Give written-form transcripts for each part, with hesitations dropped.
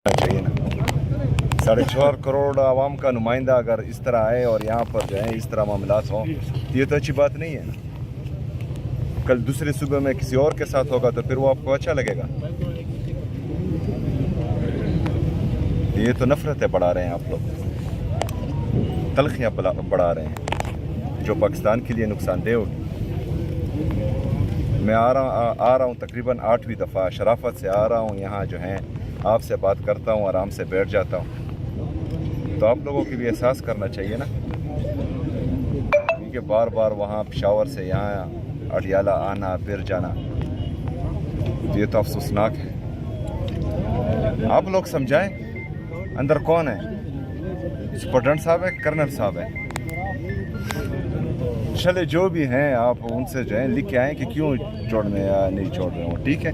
चाहिए ना। 4.5 करोड़ आवाम का नुमाइंदा अगर इस तरह आए और यहाँ पर जो है इस तरह मामलात हों तो ये तो अच्छी बात नहीं है ना। कल दूसरे सूबे में किसी और के साथ होगा तो फिर वो आपको अच्छा लगेगा। ये तो नफरतें बढ़ा रहे हैं आप लोग, तलखियाँ बढ़ा रहे हैं जो पाकिस्तान के लिए नुकसानदेह होगी। मैं आ रहा हूँ तकरीबन 8वीं दफ़ा शराफत से आ रहा हूँ यहाँ जो है आपसे बात करता हूँ, आराम से बैठ जाता हूँ। तो आप लोगों की भी एहसास करना चाहिए ना, क्योंकि बार बार वहाँ पेशावर से यहाँ अडियाला आना फिर जाना तो ये तो अफसोसनाक है। आप लोग समझाएं अंदर कौन है, सुपरडेंट साहब है, कर्नल साहब है, चले जो भी हैं आप उनसे जो है लिख के आए कि क्यों छोड़ने या नहीं छोड़ रहे हो। ठीक है,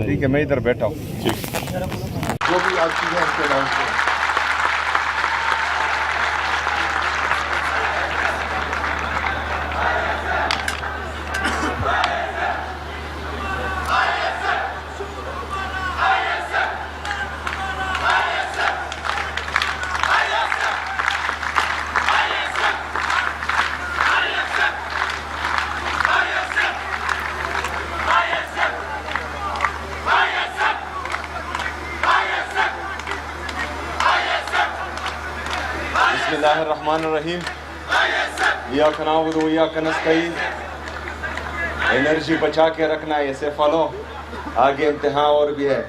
ठीक है, मैं इधर बैठा हूँ। जो भी आप चीज़ें उसके अनाउंस करें। बिस्मिल्लाहिर्रहमानिर्रहीम। इय्याका नअबुदु व इय्याका नस्तईन। एनर्जी बचा के रखना है, ऐसे फॉलो, आगे इम्तिहान और भी है।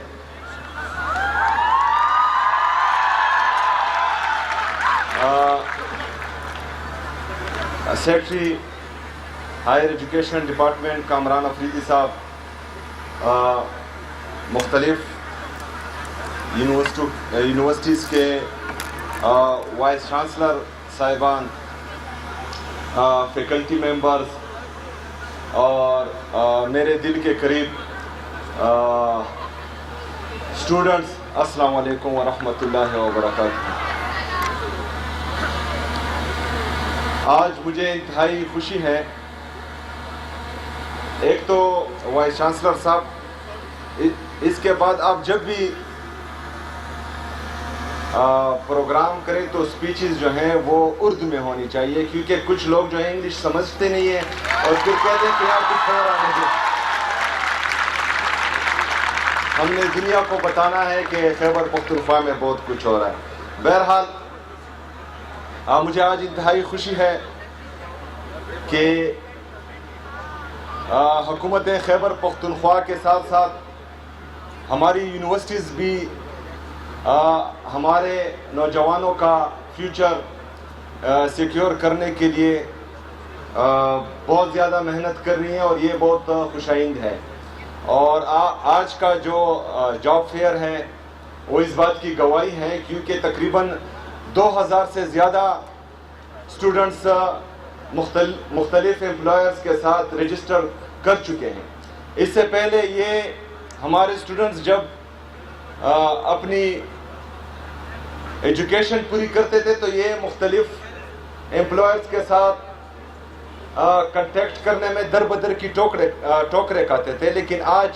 Secretary higher education department Kamran Afridi साहब, मुख्तलिफ यूनिवर्सिटीज़ के वाइस चांसलर साहिबान, फैकल्टी मेंबर्स और मेरे दिल के करीब स्टूडेंट्स, अस्सलाम वालेकुम व रहमतुल्लाहि व बरकातुहू। आज मुझे इंतहाई खुशी है, एक तो वाइस चांसलर साहब, इसके बाद आप जब भी प्रोग्राम करें तो स्पीचेस जो हैं वो उर्दू में होनी चाहिए, क्योंकि कुछ लोग जो है इंग्लिश समझते नहीं है और फिर कहते हैं कि आप कुछ हो रहा है। हमने दुनिया को बताना है कि खैबर पख्तूनख्वा में बहुत कुछ हो रहा है। बहरहाल मुझे आज इंतहाई खुशी है कि हुकूमत खैबर पख्तूनख्वा के साथ साथ हमारी यूनिवर्सिटीज़ भी हमारे नौजवानों का फ्यूचर सिक्योर करने के लिए बहुत ज़्यादा मेहनत कर रही हैं और ये बहुत खुशाइंद है। और आज का जो जॉब फेयर है वो इस बात की गवाही है, क्योंकि तकरीबन 2000 से ज़्यादा स्टूडेंट्स मुख्तलिफ एम्प्लॉयर्स के साथ रजिस्टर कर चुके हैं। इससे पहले ये हमारे स्टूडेंट्स जब अपनी एजुकेशन पूरी करते थे तो ये मुख्तलिफ एम्प्लॉयर्स के साथ कांटेक्ट करने में दर बदर की टोकरे खाते थे, लेकिन आज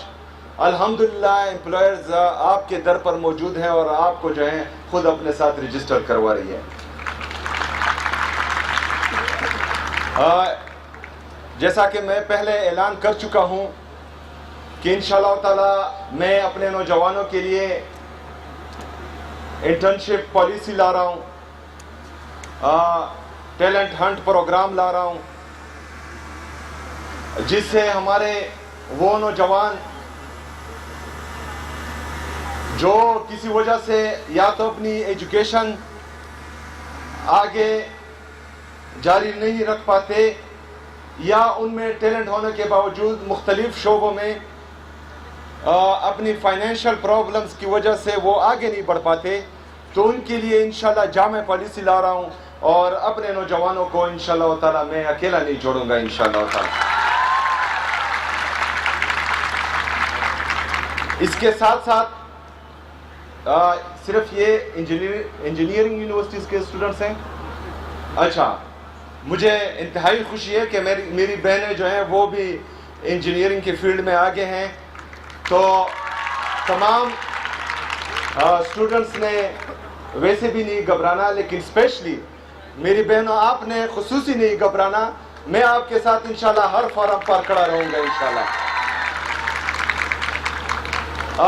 अल्हम्दुलिल्लाह एम्प्लॉयर्स आपके दर पर मौजूद हैं और आपको जो है खुद अपने साथ रजिस्टर करवा रही है। जैसा कि मैं पहले ऐलान कर चुका हूं कि इंशाअल्लाह ताला मैं अपने नौजवानों के लिए इंटर्नशिप पॉलिसी ला रहा हूं, टैलेंट हंट प्रोग्राम ला रहा हूं, जिससे हमारे वो नौजवान जो किसी वजह से या तो अपनी एजुकेशन आगे जारी नहीं रख पाते या उनमें टैलेंट होने के बावजूद मुख्तलिफ शोबों में अपनी फाइनेंशियल प्रॉब्लम्स की वजह से वो आगे नहीं बढ़ पाते, तो उनके लिए इंशाल्लाह जामे पॉलिसी ला रहा हूँ और अपने नौजवानों को इंशाल्लाह ताला मैं अकेला नहीं छोड़ूंगा इंशाल्लाह ताला। इसके साथ साथ सिर्फ ये इंजीनियरिंग यूनिवर्सिटीज़ के स्टूडेंट्स हैं। अच्छा, मुझे इंतहाई खुशी है कि मेरी बहनें जो हैं वो भी इंजीनियरिंग के फील्ड में आगे हैं। तो तमाम स्टूडेंट्स ने वैसे भी नहीं घबराना, लेकिन स्पेशली मेरी बहनों आपने खुसूसी नहीं घबराना। मैं आपके साथ इंशाल्लाह हर फॉरम पर खड़ा रहूंगा इंशाल्लाह।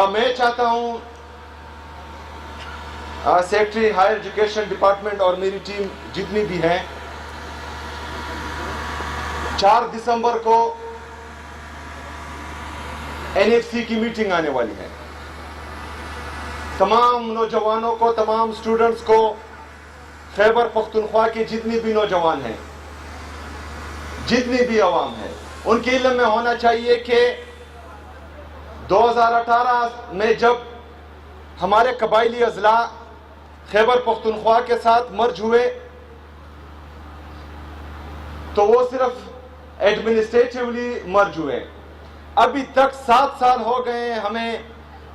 मैं चाहता हूं सेक्रेटरी हायर एजुकेशन डिपार्टमेंट और मेरी टीम जितनी भी है, 4 दिसंबर को एनएफसी की मीटिंग आने वाली है। तमाम नौजवानों को, तमाम स्टूडेंट्स को, खैबर पख्तूनख्वा के जितनी भी नौजवान हैं, जितनी भी अवाम है, उनके इल्म में होना चाहिए कि 2018 में जब हमारे कबायली अजला खैबर पख्तूनख्वा के साथ मर्ज हुए तो वो सिर्फ एडमिनिस्ट्रेटिवली मर्ज हुए। अभी तक 7 साल हो गए हमें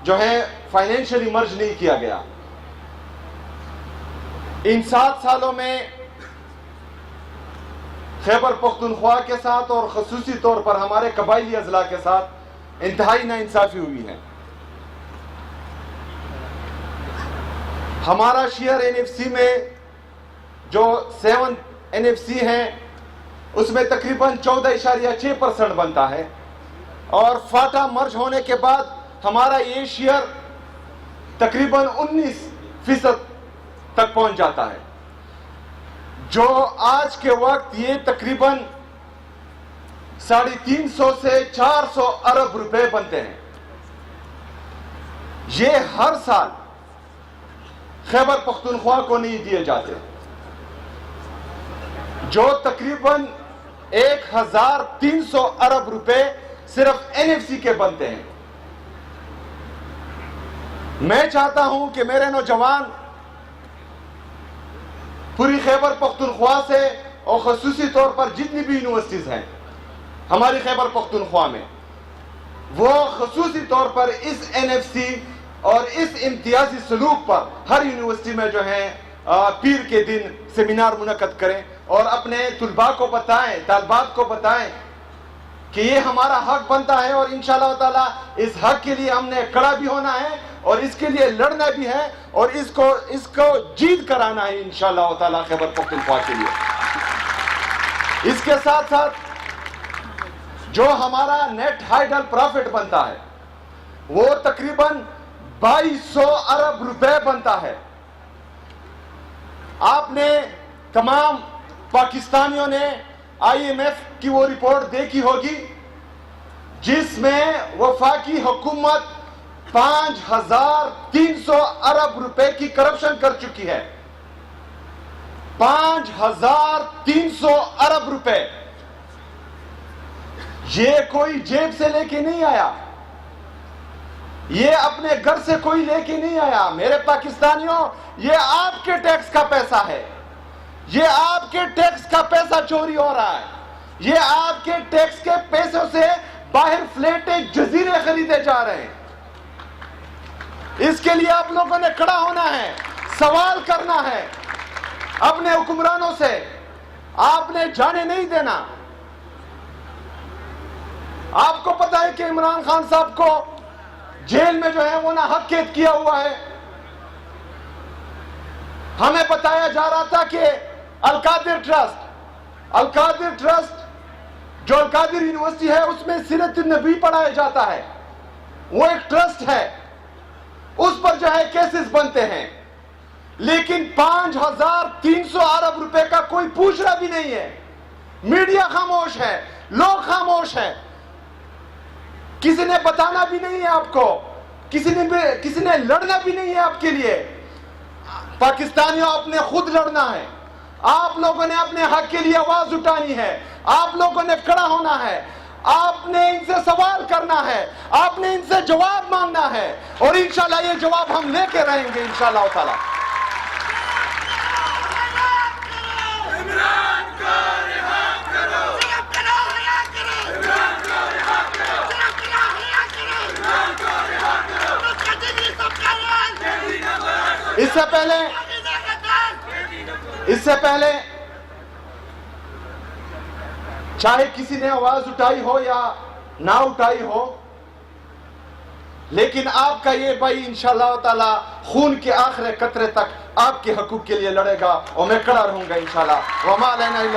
जो है फाइनेंशियली मर्ज नहीं किया गया। इन 7 सालों में खैबर पख्तूनख्वा के साथ और खसूसी तौर पर हमारे कबायली अजला के साथ इंतहाई नाइंसाफी हुई है। हमारा शेयर एनएफसी में जो 7 एनएफसी हैं उसमें तकरीबन 14.6% बनता है और फाटा मर्ज होने के बाद हमारा ये शेयर तकरीबन 19% तक पहुंच जाता है, जो आज के वक्त ये तकरीबन 350 से 400 अरब रुपए बनते हैं। ये हर साल खैबर पख्तूनख्वा को नहीं दिए जाते, जो तकरीबन 1300 अरब रुपए सिर्फ एनएफसी के बनते हैं। मैं चाहता हूं कि मेरे नौजवान पूरी खैबर पख्तूनख्वा से और खसूसी तौर पर जितनी भी यूनिवर्सिटीज हैं हमारी खैबर पख्तूनख्वा में, वो खसूसी तौर पर इस एनएफसी और इस इम्तियाजी सलूक पर हर यूनिवर्सिटी में जो है पीर के दिन सेमिनार मुनक्कद करें और अपने तुलबा को बताएं, तालबात को बताएं कि ये हमारा हक बनता है और इंशाअल्लाह ताला इस हक के लिए हमने खड़ा भी होना है और इसके लिए लड़ना भी है और इसको जीत कराना है इंशाअल्लाह ताला खैबर पख्तूनख्वा के लिए। इसके साथ साथ जो हमारा नेट हाइडल प्रॉफिट बनता है वो तकरीबन 2200 अरब रुपए बनता है। आपने तमाम पाकिस्तानियों ने आईएमएफ की वो रिपोर्ट देखी होगी जिसमें वफाकी हुकूमत 5300 अरब रुपए की करप्शन कर चुकी है। 5300 अरब रुपए ये कोई जेब से लेके नहीं आया, ये अपने घर से कोई लेके नहीं आया। मेरे पाकिस्तानियों, ये आपके टैक्स का पैसा है, ये आपके टैक्स का पैसा चोरी हो रहा है, ये आपके टैक्स के पैसों से बाहर फ्लैटे जजीरे खरीदे जा रहे हैं। इसके लिए आप लोगों ने खड़ा होना है, सवाल करना है अपने हुक्मरानों से, आपने जाने नहीं देना। आपको पता है कि इमरान खान साहब को जेल में जो है वो ना हक कैद किया हुआ है। हमें बताया जा रहा था कि अलकादिर ट्रस्ट जो अलकादिर यूनिवर्सिटी है उसमें सीरत नबी पढ़ाया जाता है, वो एक ट्रस्ट है, उस पर जो है केसेस बनते हैं, लेकिन 5300 अरब रुपए का कोई पूछ रहा भी नहीं है। मीडिया खामोश है, लोग खामोश हैं, किसी ने बताना भी नहीं है आपको, किसी ने लड़ना भी नहीं है आपके लिए। पाकिस्तानियों, अपने खुद लड़ना है, आप लोगों ने अपने हक के लिए आवाज उठानी है, आप लोगों ने खड़ा होना है, आपने इनसे सवाल करना है, आपने इनसे जवाब मांगना है और इंशाल्लाह ये जवाब हम लेके रहेंगे इंशाल्लाह ताला। इससे पहले चाहे किसी ने आवाज उठाई हो या ना उठाई हो, लेकिन आपका ये भाई इंशाअल्लाह ताला खून के आखिरी कतरे तक आपके हकूक के लिए लड़ेगा और मैं खड़ा रहूंगा इंशाअल्लाह। वमा अलैना इल्ला